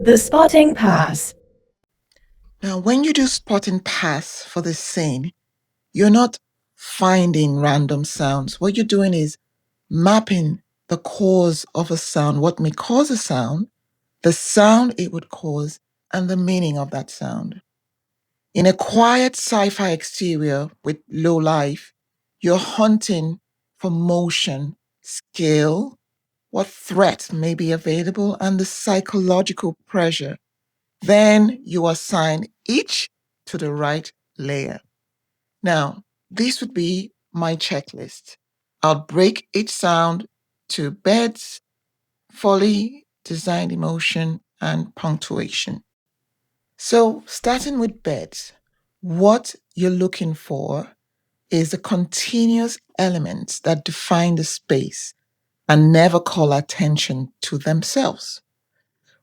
The spotting pass. Now, when you do spotting pass for the scene, you're not finding random sounds. What you're doing is mapping the cause of a sound, what may cause a sound, the sound it would cause, and the meaning of that sound. In a quiet sci-fi exterior with low life, you're hunting for motion, scale, what threat may be available, and the psychological pressure. Then you assign each to the right layer. Now, this would be my checklist. I'll break each sound to beds, foley, design emotion, and punctuation. So, starting with beds, what you're looking for is the continuous elements that define the space and never call attention to themselves.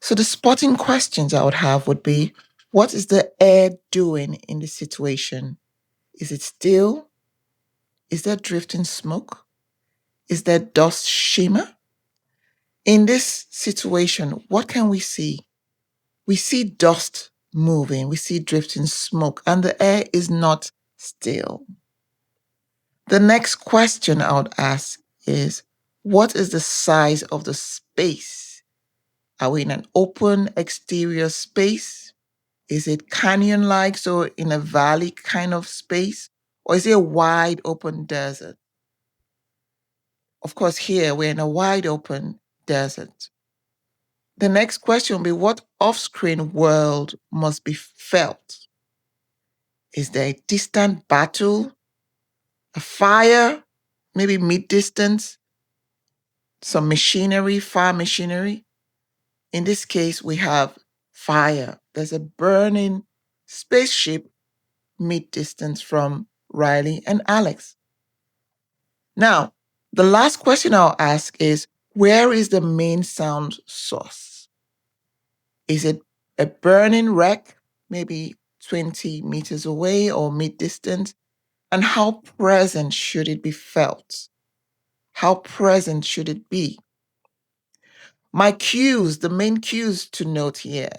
So, the spotting questions I would have would be, what is the air doing in the situation? Is it still? Is there drifting smoke? Is there dust shimmer? In this situation, what can we see? We see dust moving, we see drifting smoke, and the air is not still. The next question I would ask is, what is the size of the space? Are we in an open exterior space? Is it canyon-like, so in a valley kind of space? Or is it a wide open desert? Of course, here we're in a wide open desert. The next question will be, what off-screen world must be felt? Is there a distant battle, a fire, maybe mid-distance, some machinery, fire machinery? In this case, we have fire. There's a burning spaceship mid-distance from Riley and Alex. Now, the last question I'll ask is, where is the main sound source? Is it a burning wreck, maybe 20 meters away or mid-distance? And how present should it be felt? How present should it be? My cues, the main cues to note here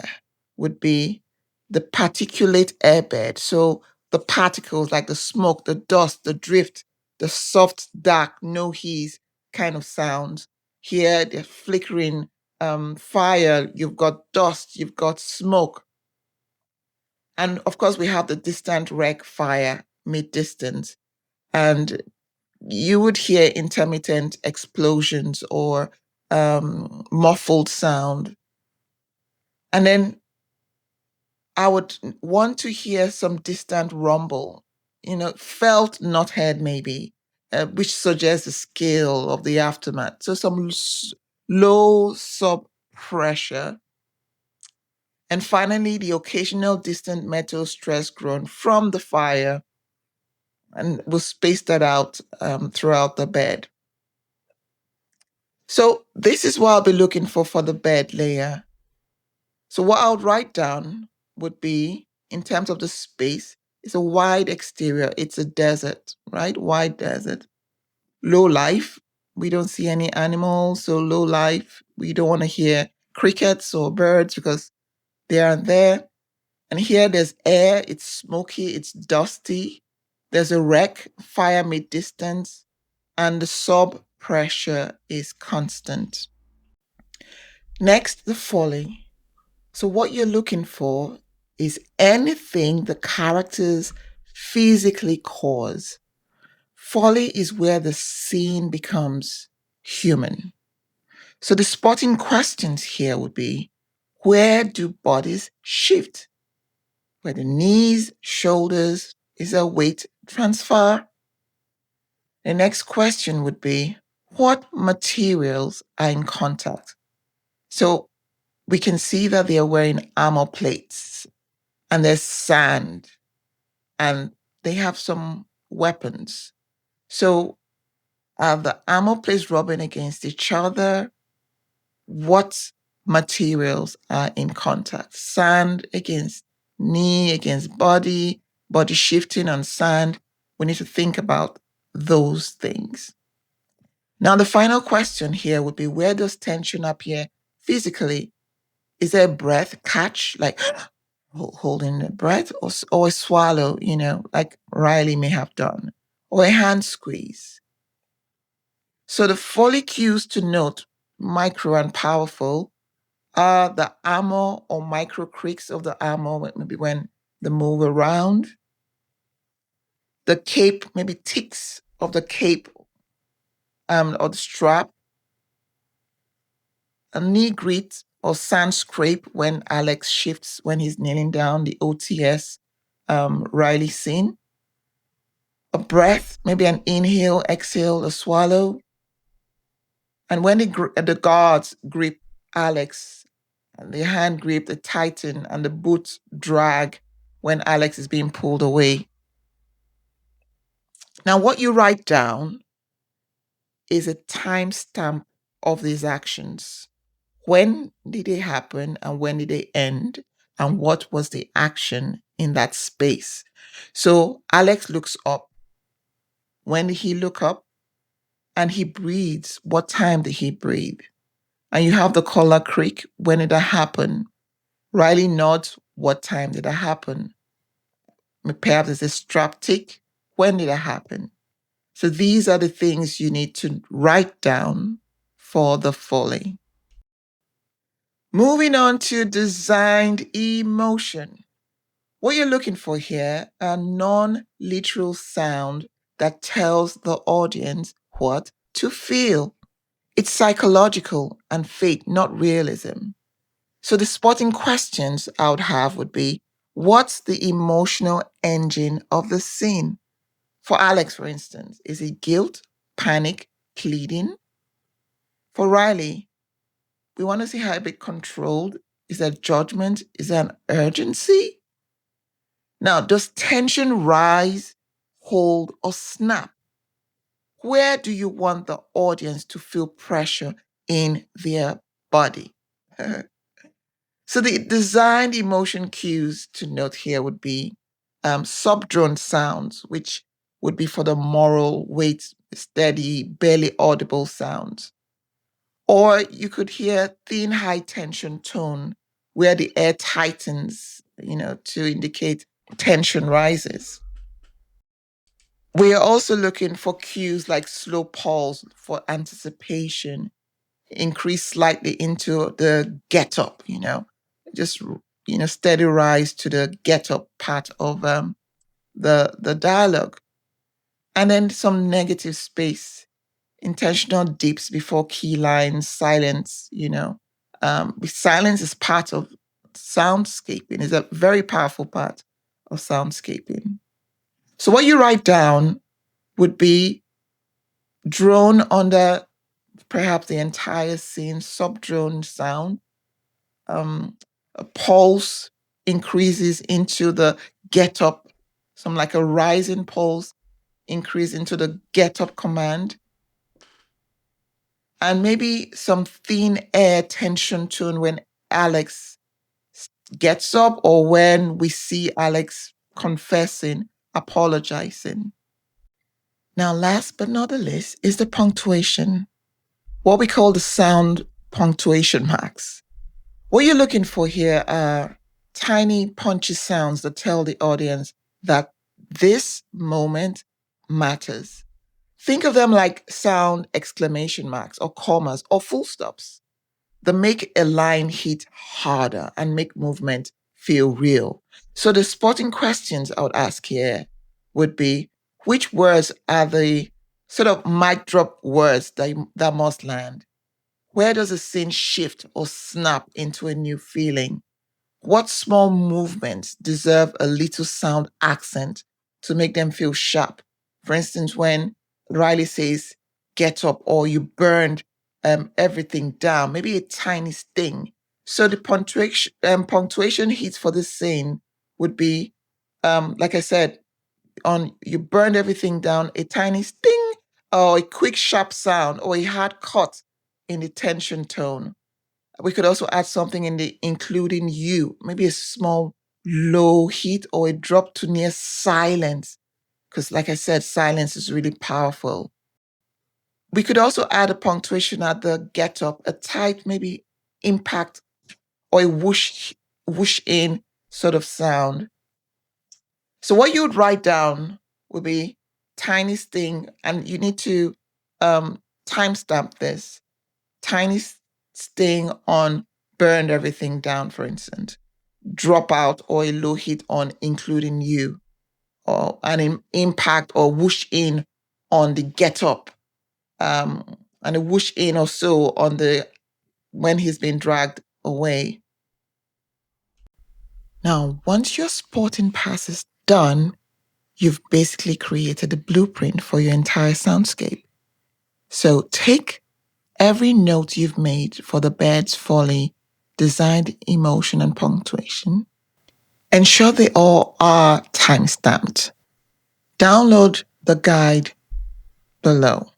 would be the particulate airbed. So the particles like the smoke, the dust, the drift, the soft, dark, no heat kind of sounds. Here, the flickering fire, you've got dust, you've got smoke. And of course, we have the distant wreck fire mid-distance. And you would hear intermittent explosions or muffled sound. And then I would want to hear some distant rumble, felt, not heard maybe, which suggests the scale of the aftermath. So some low sub pressure. And finally, the occasional distant metal stress groan from the fire, and we'll space that out throughout the bed. So this is what I'll be looking for the bed layer. So what I would write down would be, in terms of the space, it's a wide exterior. It's a desert, right? Wide desert. Low life. We don't see any animals, so low life. We don't want to hear crickets or birds because they aren't there. And here there's air. It's smoky. It's dusty. There's a wreck, fire mid-distance, and the sub pressure is constant. Next, the foley. So what you're looking for is anything the characters physically cause. Foley is where the scene becomes human. So the spotting questions here would be, where do bodies shift? Where the knees, shoulders, is there weight transfer? The next question would be, what materials are in contact? So we can see that they are wearing armor plates, and there's sand, and they have some weapons. So are the armor plates rubbing against each other? What materials are in contact? Sand against knee, against body, body shifting on sand. We need to think about those things. Now, the final question here would be, where does tension appear physically? Is there a breath catch, like holding the breath, or a swallow, like Riley may have done, or a hand squeeze? So the Foley cues to note, micro and powerful, are the armor or micro creaks of the armor, maybe when they move around. The cape, maybe ticks of the cape or the strap. A knee grit or sand scrape when Alex shifts when he's kneeling down, the OTS Riley scene. A breath, maybe an inhale, exhale, a swallow. And when the guards grip Alex, and the hand grip, the tighten, and the boot drag when Alex is being pulled away. Now, what you write down is a timestamp of these actions. When did they happen and when did they end? And what was the action in that space? So Alex looks up. When did he look up? And he breathes. What time did he breathe? And you have the collar creak. When did that happen? Riley nods. What time did that happen? Perhaps there's a strap tick. When did that happen? So these are the things you need to write down for the Foley. Moving on to designed emotion. What you're looking for here are non-literal sound that tells the audience what to feel. It's psychological and fate, not realism. So the spotting questions I would have would be, what's the emotional engine of the scene? For Alex, for instance, is it guilt, panic, pleading? For Riley, we want to see how a bit controlled. Is there judgment? Is there an urgency? Now, does tension rise, hold, or snap? Where do you want the audience to feel pressure in their body? So the designed emotion cues to note here would be subdrone sounds, which would be for the moral, weight, steady, barely audible sounds. Or you could hear thin, high tension tone where the air tightens, to indicate tension rises. We are also looking for cues like slow pulse for anticipation, increase slightly into the get up, just, steady rise to the get up part of the dialogue. And then some negative space, intentional dips before key lines, silence, silence is part of soundscaping, is a very powerful part of soundscaping. So what you write down would be drone under perhaps the entire scene, subdrone sound, a pulse increases into the get up, some like a rising pulse increase into the get up command, and maybe some thin air tension tone when Alex gets up or when we see Alex confessing, apologizing. Now, last but not the least is the punctuation, what we call the sound punctuation marks. What you're looking for here are tiny punchy sounds that tell the audience that this moment matters. Think of them like sound exclamation marks or commas or full stops that make a line hit harder and make movement feel real. So the spotting questions I would ask here would be, which words are the sort of mic drop words that must land? Where does a scene shift or snap into a new feeling? What small movements deserve a little sound accent to make them feel sharp? For instance, when Riley says, get up, or you burned everything down, maybe a tiny sting. So the punctuation hits for this scene would be, like I said, on you burned everything down, a tiny sting, or a quick, sharp sound, or a hard cut in the tension tone. We could also add something in the including you, maybe a small low hit or a drop to near silence. Because, like I said, silence is really powerful. We could also add a punctuation at the get up, a tight, maybe impact or a whoosh in sort of sound. So what you would write down would be tiny sting, and you need to timestamp this. Tiny sting on burned everything down, for instance. Drop out or a low hit on including you, or an impact or whoosh in on the get up, and a whoosh in or so on the when he's been dragged away. Now, once your spotting pass is done, you've basically created a blueprint for your entire soundscape. So take every note you've made for the bird's folly, designed emotion, and punctuation. Ensure they all are timestamped. Download the guide below.